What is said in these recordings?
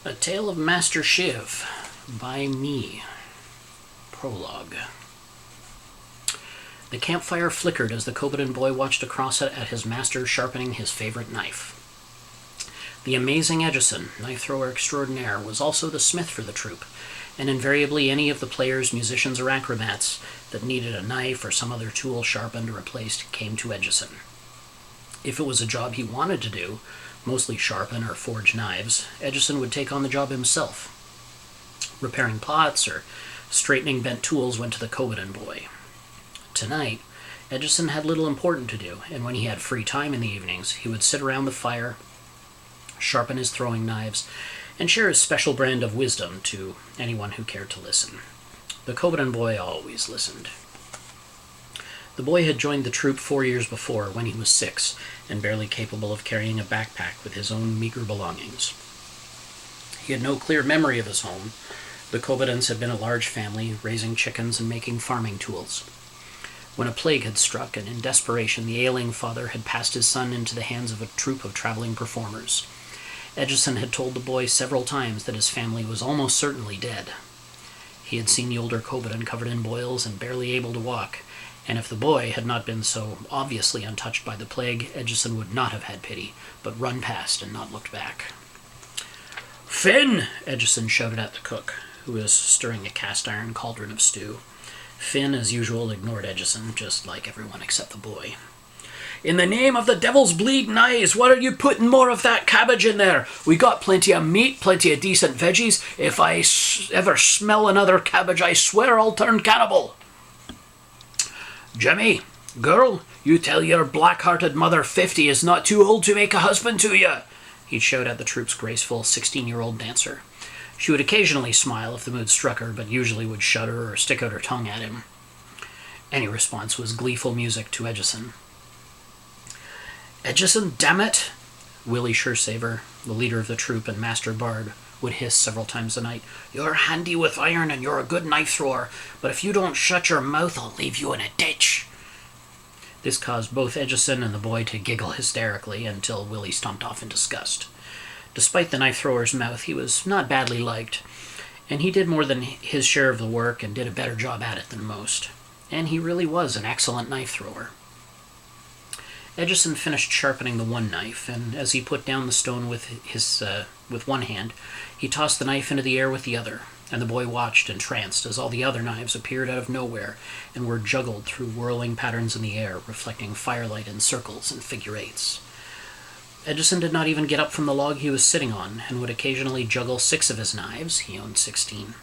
A Tale of Master Shiv by me. Prologue. The campfire flickered as the Kobodan boy watched across it at his master sharpening his favorite knife. The amazing Edison, knife-thrower extraordinaire, was also the smith for the troupe, and invariably any of the players, musicians, or acrobats that needed a knife or some other tool sharpened or replaced came to Edison. If it was a job he wanted to do, mostly sharpen or forge knives, Edison would take on the job himself. Repairing pots or straightening bent tools went to the Kobodan boy. Tonight, Edison had little important to do, and when he had free time in the evenings, he would sit around the fire, sharpen his throwing knives, and share his special brand of wisdom to anyone who cared to listen. The Kobodan boy always listened. The boy had joined the troupe 4 years before, when he was 6, and barely capable of carrying a backpack with his own meager belongings. He had no clear memory of his home. The Kobodans had been a large family, raising chickens and making farming tools. When a plague had struck, and in desperation the ailing father had passed his son into the hands of a troupe of traveling performers. Edison had told the boy several times that his family was almost certainly dead. He had seen the older Kobodan covered in boils and barely able to walk, and if the boy had not been so obviously untouched by the plague, Edison would not have had pity, but run past and not looked back. "Finn!" Edison shouted at the cook, who was stirring a cast-iron cauldron of stew. Finn, as usual, ignored Edison, just like everyone except the boy. "In the name of the devil's bleeding eyes, what are you putting more of that cabbage in there? We got plenty of meat, plenty of decent veggies. If I ever smell another cabbage, I swear I'll turn cannibal." "Jimmy, girl, you tell your black-hearted mother 50 is not too old to make a husband to you," he'd shout at the troupe's graceful 16-year-old dancer. She would occasionally smile if the mood struck her, but usually would shudder or stick out her tongue at him. Any response was gleeful music to Edison. "Edison, damn it!" Willie Suresaver, the leader of the troupe and master bard, would hiss several times a night. "You're handy with iron and you're a good knife-thrower, but if you don't shut your mouth, I'll leave you in a ditch." This caused both Edison and the boy to giggle hysterically until Willie stomped off in disgust. Despite the knife-thrower's mouth, he was not badly liked, and he did more than his share of the work and did a better job at it than most. And he really was an excellent knife-thrower. Edison finished sharpening the one knife, and as he put down the stone with one hand, he tossed the knife into the air with the other, and the boy watched entranced as all the other knives appeared out of nowhere and were juggled through whirling patterns in the air, reflecting firelight in circles and figure eights. Edison did not even get up from the log he was sitting on, and would occasionally juggle 6 of his knives, he owned 16,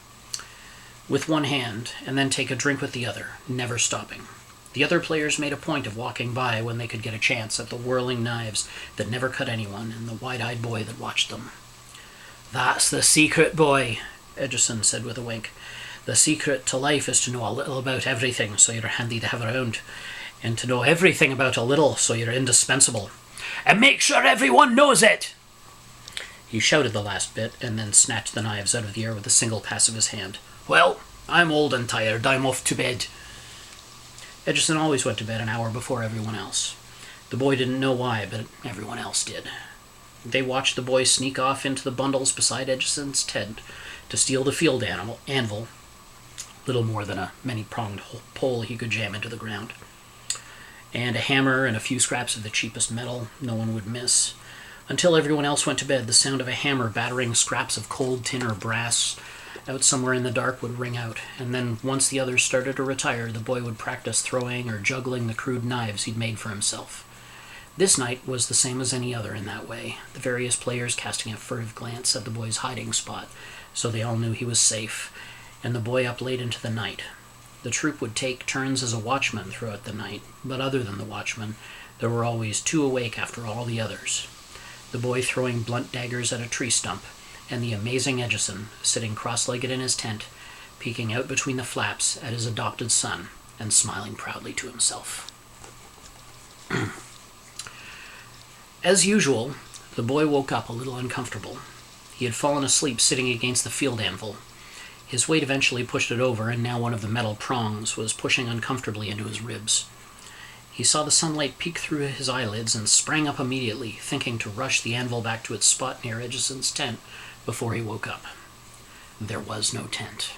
with one hand, and then take a drink with the other, never stopping. The other players made a point of walking by when they could get a chance at the whirling knives that never cut anyone and the wide-eyed boy that watched them. "That's the secret, boy," Edison said with a wink. "The secret to life is to know a little about everything so you're handy to have around, and to know everything about a little so you're indispensable. And make sure everyone knows it!" He shouted the last bit and then snatched the knives out of the air with a single pass of his hand. "Well, I'm old and tired. I'm off to bed." Edison always went to bed an hour before everyone else. The boy didn't know why, but everyone else did. They watched the boy sneak off into the bundles beside Edison's tent to steal the field anvil, little more than a many-pronged pole he could jam into the ground, and a hammer and a few scraps of the cheapest metal no one would miss. Until everyone else went to bed, the sound of a hammer battering scraps of cold tin or brass out somewhere in the dark would ring out, and then once the others started to retire, the boy would practice throwing or juggling the crude knives he'd made for himself. This night was the same as any other in that way, the various players casting a furtive glance at the boy's hiding spot, so they all knew he was safe, and the boy up late into the night. The troupe would take turns as a watchman throughout the night, but other than the watchman, there were always 2 awake after all the others. The boy throwing blunt daggers at a tree stump, and the amazing Edison sitting cross-legged in his tent, peeking out between the flaps at his adopted son and smiling proudly to himself. As usual, the boy woke up a little uncomfortable. He had fallen asleep sitting against the field anvil. His weight eventually pushed it over, and now one of the metal prongs was pushing uncomfortably into his ribs. He saw the sunlight peek through his eyelids and sprang up immediately, thinking to rush the anvil back to its spot near Edison's tent before he woke up. There was no tent.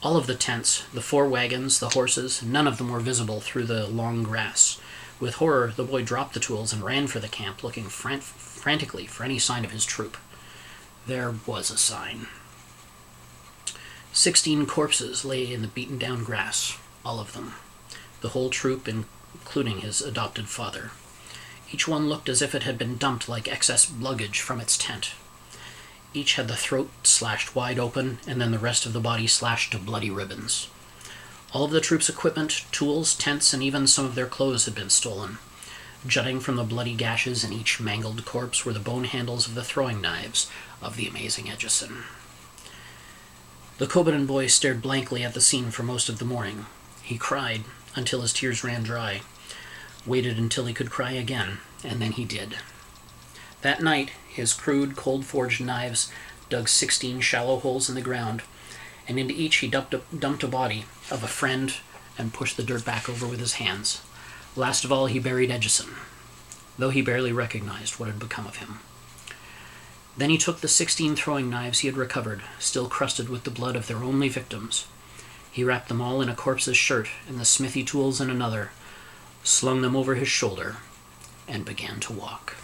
All of the tents, the 4 wagons, the horses, none of them were visible through the long grass. With horror, the boy dropped the tools and ran for the camp, looking frantically for any sign of his troop. There was a sign. 16 corpses lay in the beaten-down grass, all of them. The whole troop, including his adopted father. Each one looked as if it had been dumped like excess luggage from its tent. Each had the throat slashed wide open, and then the rest of the body slashed to bloody ribbons. All of the troop's equipment, tools, tents, and even some of their clothes had been stolen. Jutting from the bloody gashes in each mangled corpse were the bone handles of the throwing knives of the amazing Edgison. The Kobaden boy stared blankly at the scene for most of the morning. He cried until his tears ran dry, waited until he could cry again, and then he did. That night, his crude, cold-forged knives dug 16 shallow holes in the ground, and into each he dumped a body of a friend and pushed the dirt back over with his hands. Last of all, he buried Edgison, though he barely recognized what had become of him. Then he took the 16 throwing knives he had recovered, still crusted with the blood of their only victims. He wrapped them all in a corpse's shirt and the smithy tools in another, slung them over his shoulder, and began to walk.